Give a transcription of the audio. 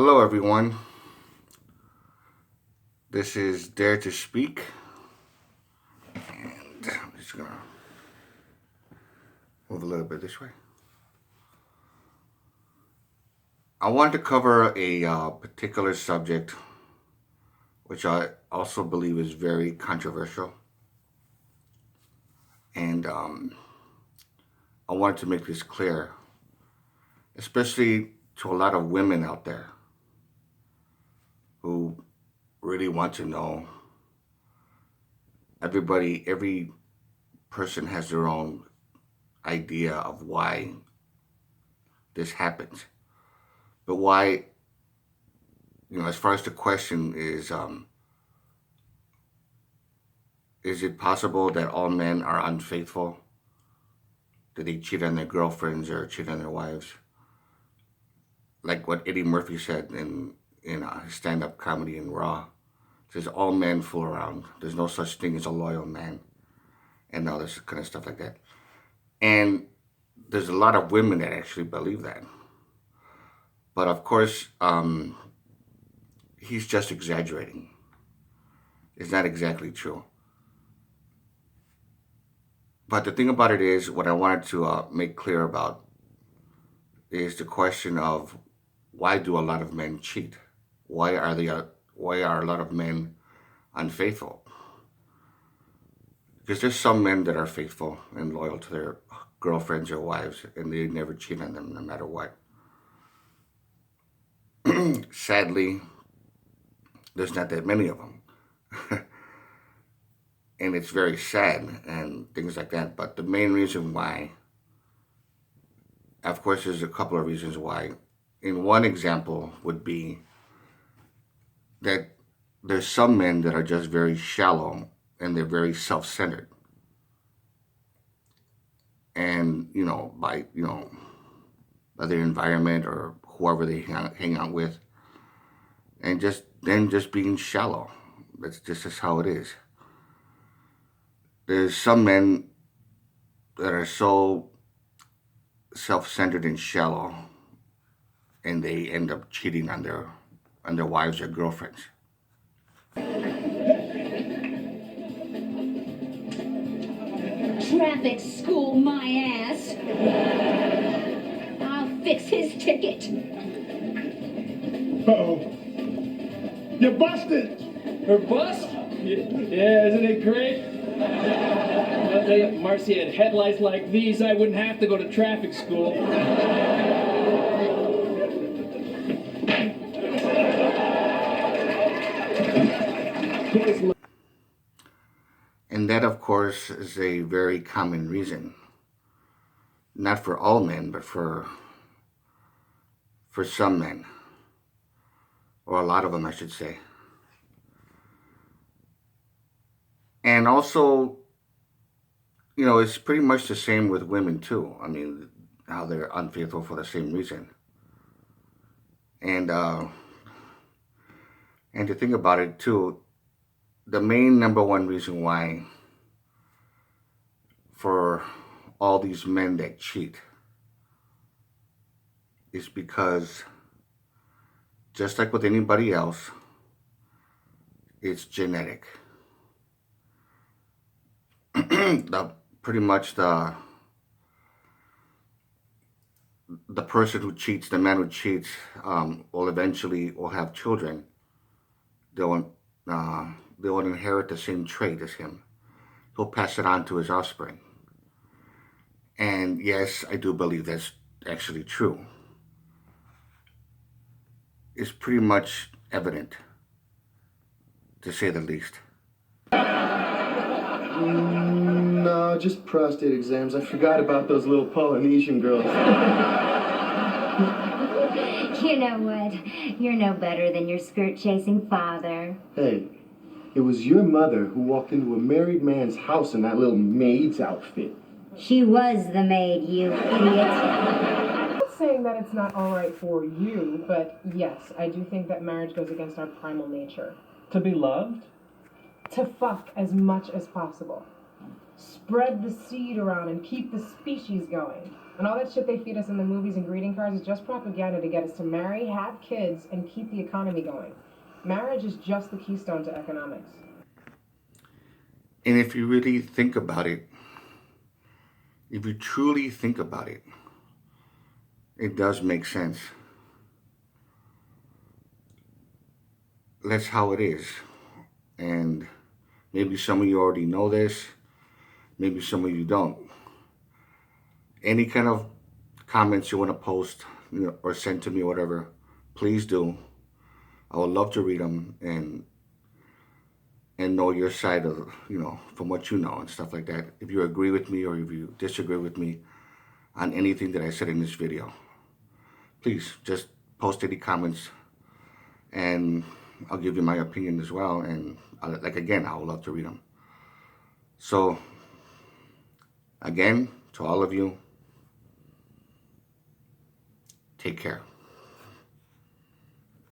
Hello, everyone. This is Dare to Speak, and I'm just gonna move a little bit this way. I want to cover a particular subject, which I also believe is very controversial, and I wanted to make this clear, especially to a lot of women out there who really want to know. Every person has their own idea of why this happens. But why, as far as the question is it possible that all men are unfaithful? Do they cheat on their girlfriends or cheat on their wives? Like what Eddie Murphy said in his stand-up comedy in Raw. It says all men fool around. There's no such thing as a loyal man. And all this kind of stuff like that. And there's a lot of women that actually believe that. But of course, he's just exaggerating. It's not exactly true. But the thing about it is, what I wanted to make clear about is the question of why do a lot of men cheat? Why are a lot of men unfaithful? Because there's some men that are faithful and loyal to their girlfriends or wives, and they never cheat on them no matter what. Sadly, there's not that many of them. And it's very sad and things like that. But the main reason why, of course, there's a couple of reasons why. In one example would be that there's some men that are just very shallow and they're very self-centered. And, by their environment or whoever they hang out with, and just being shallow. That's just how it is. There's some men that are so self-centered and shallow, and they end up cheating on their wives or girlfriends. Traffic school my ass. I'll fix his ticket. Uh-oh. You're busted! Her bust? Yeah, isn't it great? I'll tell you, Marcy, had headlights like these, I wouldn't have to go to traffic school. And that, of course, is a very common reason. Not for all men, but for some men. Or a lot of them, I should say. And also, it's pretty much the same with women, too. I mean, how they're unfaithful for the same reason. And to think about it, too, the main number one reason why for all these men that cheat is because, just like with anybody else, it's genetic. Pretty much the person who cheats, the man who cheats, will eventually have children. They won't inherit the same trait as him. He'll pass it on to his offspring. And yes, I do believe that's actually true. It's pretty much evident, to say the least. No, just prostate exams. I forgot about those little Polynesian girls. You know what? You're no better than your skirt-chasing father. Hey, it was your mother who walked into a married man's house in that little maid's outfit. She was the maid, you idiot. I'm not saying that it's not all right for you, but yes, I do think that marriage goes against our primal nature. To be loved? To fuck as much as possible. Spread the seed around and keep the species going. And all that shit they feed us in the movies and greeting cards is just propaganda to get us to marry, have kids, and keep the economy going. Marriage is just the keystone to economics. And if you really think about it, if you truly think about it, it does make sense. That's how it is. And maybe some of you already know this, maybe some of you don't. Any kind of comments you want to post, or send to me, or whatever, please do. I would love to read them and know your side of, from what you know and stuff like that. If you agree with me or if you disagree with me on anything that I said in this video, please just post any comments and I'll give you my opinion as well. And I would love to read them. So again, to all of you, take care.